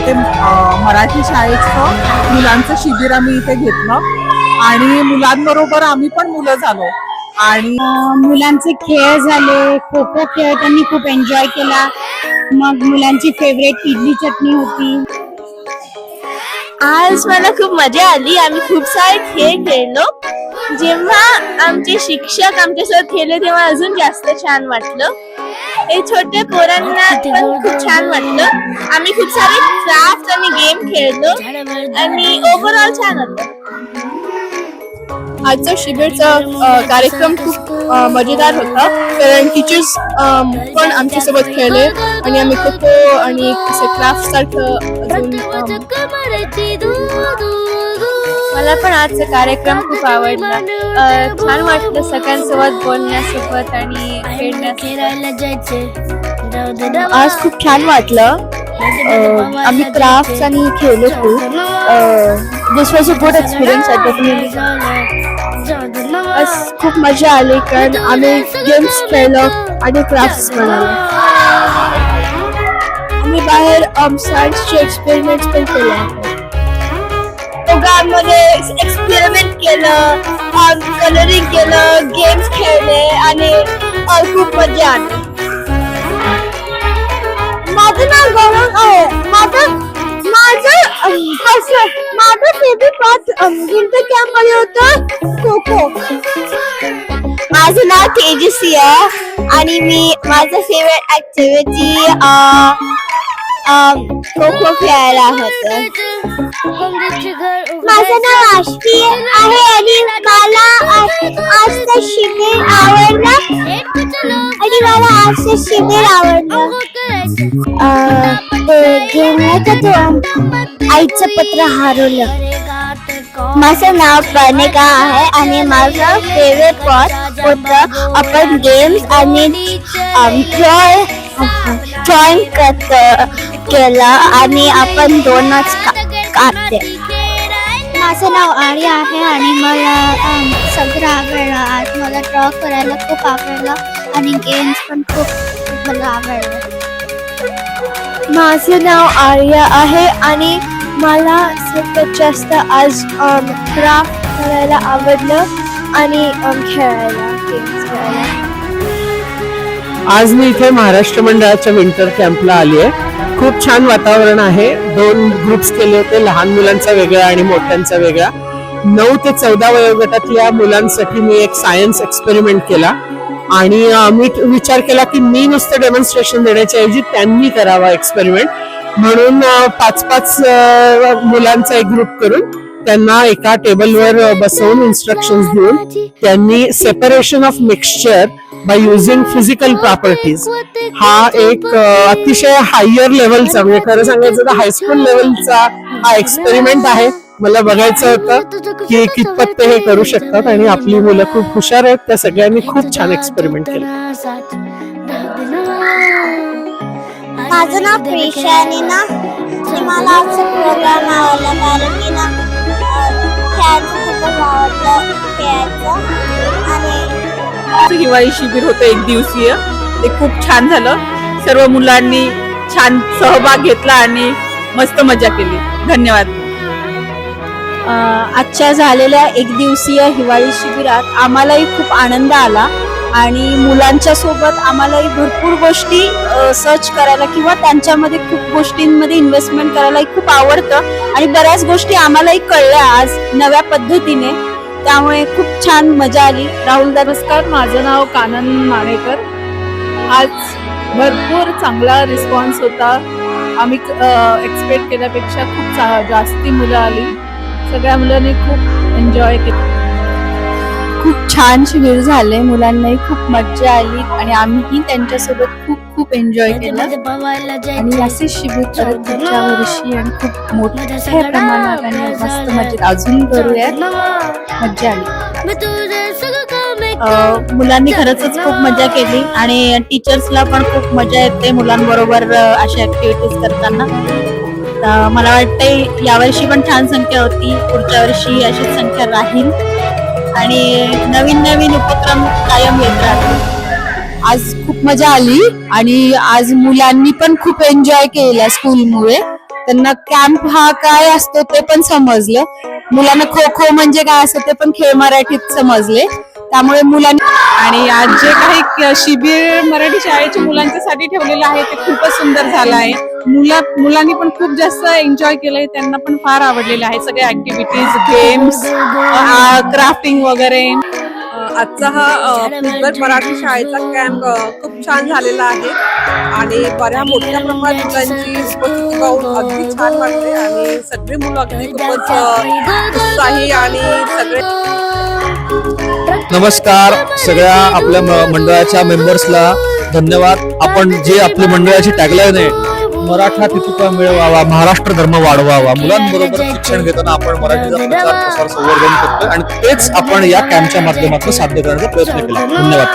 इथे मराठी शाळेचं मुलांचं शिबिर आम्ही इथे घेतलं आणि मुलांबरोबर आम्ही पण मुलं झालो आणि मुलांचे खेळ झाले, खो खो खेळ त्यांनी खूप एन्जॉय केला. मग मुलांची फेवरेट इडली चटणी होती. आज मला खूप मजा आली. आम्ही खूप सारे खेळ खेळलो. जेव्हा आमचे शिक्षक आमच्यासोबत खेळले तेव्हा अजून जास्त छान वाटलं. हे छोटे पोरांना पण खूप छान वाटलं. आम्ही खूप सारे क्राफ्ट आणि गेम खेळलो आणि ओव्हरऑल छान होतं. आजचा शिबिरचा कार्यक्रम खूप मजेदार होता, कारण टीचर्स पण आमच्यासोबत खेळले आणि आम्ही खो खो आणि क्राफ्ट सारखं अजून मला पण आजचा कार्यक्रम खूप आवडला. छान वाटलं सगळ्यांसोबत बोलण्यासोबत आणि खेळण्यासोबत. आज खूप छान वाटलं. आम्ही क्राफ्ट आणि खेळलो खूप. दिस वॉज अ गुड एक्सपिरियन्स. आज खूप मजा आली, कारण आम्ही गेम्स खेळलो आणि क्राफ्ट्स बनवले. आम्ही बाहेर सायन्सचे एक्सपेरिमेंट्स पण केले. दोघांमध्ये एक्सपेरिमेंट केलं, कलरिंग केलं, गेम्स खेळले आणि खूप मजा आली. माझं नाव गौरव आहे. माझं फेवरेट पार्ट विंटर कॅम्प मध्ये होतं खो खो. माझं नाव तेजस्वी आहे आणि माझं फेवरेट ऍक्टिव्हिटी खो खो खेळायला होतं. माझं नाव आश्वी आहे आणि मला आजचं शिबिर आवडलं. आईचं पत्र हरवलं. माझं नाव प्रणिका आहे आणि माझं फेवरेट पार्ट होतं आपण गेम्स आणि ड्रॉइंग केलं आणि आपण दोनच काढते. माझं नाव आर्या आहे आणि मला सगळं आवडलं. आज मला ड्रॉ करायला खूप आवडलं आणि गेम्स पण खूप मला आवडलं. माझं नाव आर्या आहे आणि मला सगळ्यात जास्त आज क्राफ्ट करायला आवडलं आणि खेळायला गेम्स खेळायला. आज मी इथे महाराष्ट्र मंडळाच्या विंटर कॅम्पला आली आहे. खूप छान वातावरण आहे. 2 ग्रुप्स केले होते, लहान मुलांचा वेगळा आणि मोठ्यांचा वेगळा. 9 ते 14 वयोगटातल्या मुलांसाठी मी एक सायन्स एक्सपेरिमेंट केला आणि मी विचार केला की मी नुसतं डेमॉन्स्ट्रेशन देण्याच्या ऐवजी त्यांनी करावा एक्सपेरिमेंट, म्हणून 5-5 मुलांचा एक ग्रुप करून त्यांना एका टेबलवर बसवून इन्स्ट्रक्शन्स देऊन त्यांनी separation of mixture by using physical properties हा एक अतिशय हायर लेवलचा, म्हणजे खरं सांगायचं तर हायस्कूल लेवलचा हा एक्सपेरिमेंट आहे. मला बघायचं होतं की कितपत ते हे करू शकतात आणि आपली मुलं खूप हुशार आहेत. त्या सगळ्यांनी खूप छान एक्सपेरिमेंट केलं. माझं नाव प्रिशा आणि मला आजचा प्रोग्राम आवडला, कारण की खेळायचं खूपच आवडलं आणि हिवाळी शिबिर होतं 1 दिवसीय. ते खूप छान झालं. सर्व मुलांनी छान सहभाग घेतला आणि मस्त मजा केली. धन्यवाद. आजच्या झालेल्या 1 दिवसीय हिवाळी शिबिरात आम्हालाही खूप आनंद आला आणि मुलांच्या सोबत आम्हालाही भरपूर गोष्टी सर्च करायला किंवा त्यांच्यामध्ये खूप गोष्टींमध्ये इन्व्हेस्टमेंट करायलाही खूप आवडतं आणि बऱ्याच गोष्टी आम्हालाही कळल्या आज नव्या पद्धतीने. त्यामुळे खूप छान मजा आली. राहुल, नमस्कार. माझं नाव कानन मानेकर. आज भरपूर चांगला रिस्पॉन्स होता. आम्ही एक्सपेक्ट केल्यापेक्षा खूप जास्ती मुलं आली. सगळ्या मुलांनी खूप एन्जॉय केलं. खूप छान शिबिर झाले. मुलांनाही खूप मजा आली आणि आम्हीही त्यांच्यासोबत खूप खूप एन्जॉय केलं आणि असे शिबिर परत पुढच्या वर्षी आणि खूप मोठ्या प्रमाणात आणि मस्त मजेत अजून करूयात. मजा आली. मुलांनी खरंच खूप मजा केली आणि टीचर्सला पण खूप मजा येते मुलांबरोबर अशा ऍक्टिव्हिटीज करताना. मला वाटतंय यावर्षी पण छान संख्या होती, पुढच्या वर्षी अशीच संख्या राहील आणि नवीन नवीन उपक्रम कायम येत राहतील. आज खूप मजा आली आणि आज मुलांनी पण खूप एन्जॉय केला स्कूलमुळे. त्यांना कॅम्प हा काय असतो ते पण समजलं. मुलांना खो खो म्हणजे काय असतं ते पण खेळ मराठीत समजले. त्यामुळे मुलांनी आणि आज जे काही शिबिर मराठी शाळेच्या मुलांच्यासाठी ठेवलेलं आहे ते खूपच सुंदर झालं आहे. मुलांनी पण खूप जास्त एन्जॉय केलंय. त्यांना पण फार आवडलेलं आहे सगळ्या ऍक्टिव्हिटीज, गेम्स, क्राफ्टिंग वगैरे. आजचा हा फुलगड मराठी शाळेचा कॅम्प खूप छान झालेला आहे आणि बऱ्या मोठ्या प्रमाणात मुलांची उपस्थिती पाहून अगदी छान वाटते आणि सगळी मुलं अगदी खूपच उत्साही आणि सगळे. नमस्कार सगळ्या आपल्या मंडळाच्या मेंबर्सला धन्यवाद. आपण जे आपली मंडळाची टॅगलाईन आहे मराठा तितुका मिळवावा महाराष्ट्र धर्म वाढवावा, मुलांबरोबर शिक्षण घेताना आपण मराठीचा प्रचार प्रसार संवर्धन करतो आणि तेच आपण या कॅम्पच्या माध्यमातून साध्य करण्याचा प्रयत्न केला. धन्यवाद.